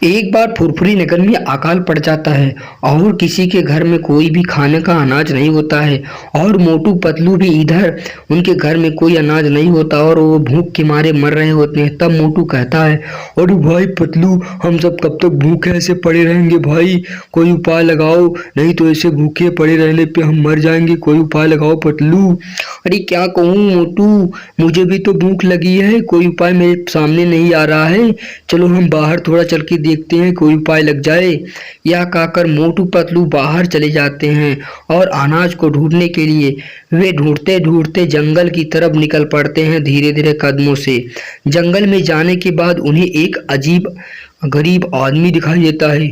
एक बार फुरफुरी नगर में अकाल पड़ जाता है और किसी के घर में कोई भी खाने का अनाज नहीं होता है। और मोटू पतलू भी इधर, उनके घर में कोई अनाज नहीं होता और वो भूख के मारे मर रहे होते हैं। तब मोटू कहता है, अरे भाई पतलू, हम सब कब तक भूखे ऐसे पड़े रहेंगे भाई, कोई उपाय लगाओ, नहीं तो ऐसे भूखे पड़े रहने पे हम मर जाएंगे, कोई उपाय लगाओ पतलू। अरे क्या कहूँ मोटू, मुझे भी तो भूख लगी है, कोई उपाय मेरे सामने नहीं आ रहा है। चलो हम बाहर थोड़ा चल के देखते हैं, कोई उपाय लग जाए। यह कहकर मोटू पतलू बाहर चले जाते हैं और अनाज को ढूंढने के लिए वे ढूंढते ढूंढते जंगल की तरफ निकल पड़ते हैं धीरे धीरे कदमों से। जंगल में जाने के बाद उन्हें एक अजीब गरीब आदमी दिखाई देता है।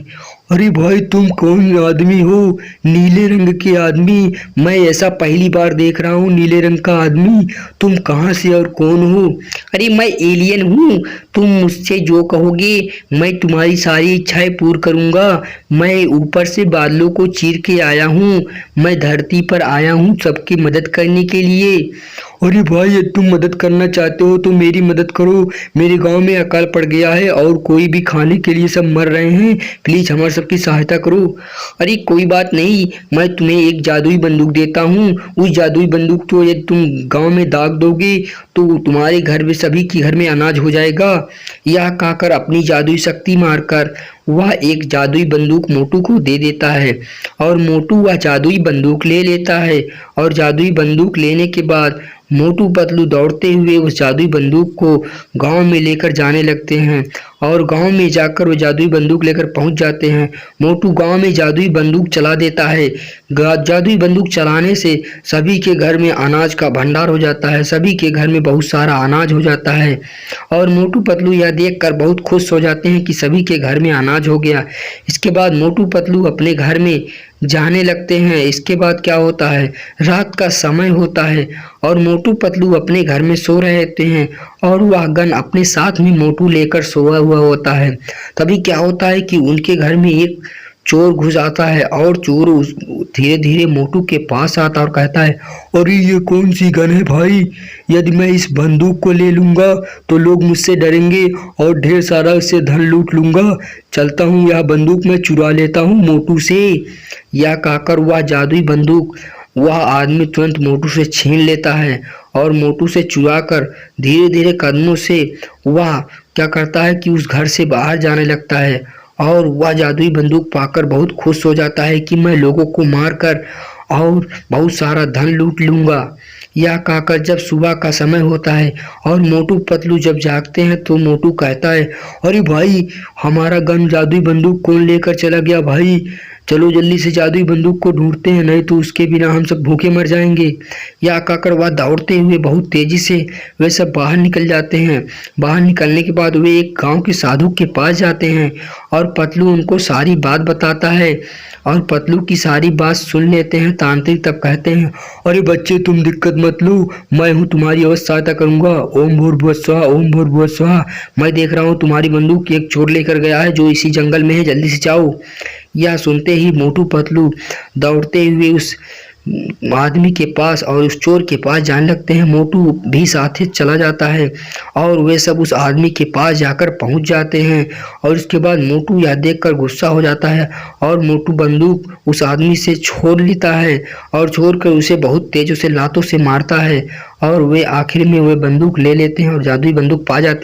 अरे भाई तुम कौन आदमी हो? नीले रंग के आदमी, मैं ऐसा पहली बार देख रहा हूँ नीले रंग का आदमी। तुम कहाँ से और कौन हो? अरे मैं एलियन हूँ, तुम मुझसे जो कहोगे मैं तुम्हारी सारी इच्छाएं पूर्ण करूँगा। मैं ऊपर से बादलों को चीर के आया हूँ, मैं धरती पर आया हूँ सबकी मदद करने के लिए। अरे भाई ये तुम मदद करना चाहते हो तो मेरी मदद करो, मेरे गांव में अकाल पड़ गया है और कोई भी खाने के लिए सब मर रहे हैं, प्लीज हमारी सबकी सहायता करो। अरे कोई बात नहीं, मैं तुम्हें एक जादुई बंदूक देता हूँ, उस जादुई बंदूक को यदि तुम गांव में दाग दोगे तो तुम्हारे घर में सभी के घर में अनाज हो जाएगा। यह कहकर अपनी जादुई शक्ति मारकर वह एक जादुई बंदूक मोटू को दे देता है और मोटू वह जादुई बंदूक ले लेता है। और जादुई बंदूक लेने के बाद मोटू पतलू दौड़ते हुए उस जादुई बंदूक को गांव में लेकर जाने लगते हैं और गांव में जाकर वो जादुई बंदूक लेकर पहुंच जाते हैं। मोटू गांव में जादुई बंदूक चला देता है। जादुई बंदूक चलाने से सभी के घर में अनाज का भंडार हो जाता है, सभी के घर में बहुत सारा अनाज हो जाता है और मोटू पतलू यह देखकर बहुत खुश हो जाते हैं कि सभी के घर में अनाज हो गया। इसके बाद मोटू पतलू अपने घर में जाने लगते हैं। इसके बाद क्या होता है, रात का समय होता है और मोटू पतलू अपने घर में सो रहे होते हैं और वह गन अपने साथ में मोटू लेकर सोया हुआ होता है। तभी क्या होता है कि उनके घर में एक चोर घुस आता है और चोर धीरे धीरे मोटू के पास आता और कहता है, अरे ये कौन सी गन है भाई, यदि मैं इस बंदूक को ले लूँगा तो लोग मुझसे डरेंगे और ढेर सारा इससे धन लूट लूँगा। चलता हूँ, यह बंदूक मैं चुरा लेता हूँ मोटू से। यह कहकर वह जादुई बंदूक वह आदमी तुरंत मोटू से छीन लेता है और मोटू से चुरा कर धीरे धीरे कदमों से वह क्या करता है कि उस घर से बाहर जाने लगता है और वह जादुई बंदूक पाकर बहुत खुश हो जाता है कि मैं लोगों को मारकर और बहुत सारा धन लूट लूँगा। यह कहकर जब सुबह का समय होता है और मोटू पतलू जब जागते हैं तो मोटू कहता है, अरे भाई हमारा गन जादुई बंदूक कौन लेकर चला गया भाई, चलो जल्दी से जादुई बंदूक को ढूंढते हैं, नहीं तो उसके बिना हम सब भूखे मर जाएंगे। यह कहकर वह दौड़ते हुए बहुत तेजी से वे सब बाहर निकल जाते हैं। बाहर निकलने के बाद वे एक गांव के साधु के पास जाते हैं और पतलू उनको सारी बात बताता है और पतलू की सारी बात सुन लेते हैं। तांत्रिक तब कहते हैं, अरे बच्चे तुम दिक्कत मत लो, मैं हूँ तुम्हारी अवश्य सहायता करूँगा। ओम भूर्भुवः स्वः, ओम भूर्भुवः स्वः। मैं देख रहा हूँ तुम्हारी बंदूक एक चोर लेकर गया है जो इसी जंगल में है, जल्दी से जाओ। यह सुनते ही मोटू पतलू दौड़ते हुए उस आदमी के पास और उस चोर के पास जाने लगते हैं। मोटू भी साथ ही चला जाता है और वे सब उस आदमी के पास जाकर पहुंच जाते हैं और उसके बाद मोटू यह देखकर गुस्सा हो जाता है और मोटू बंदूक उस आदमी से छोड़ लेता है और छोड़कर उसे बहुत तेजों से लातों से मारता है और वे आखिर में वे बंदूक ले लेते हैं और जादुई बंदूक पा जाते हैं।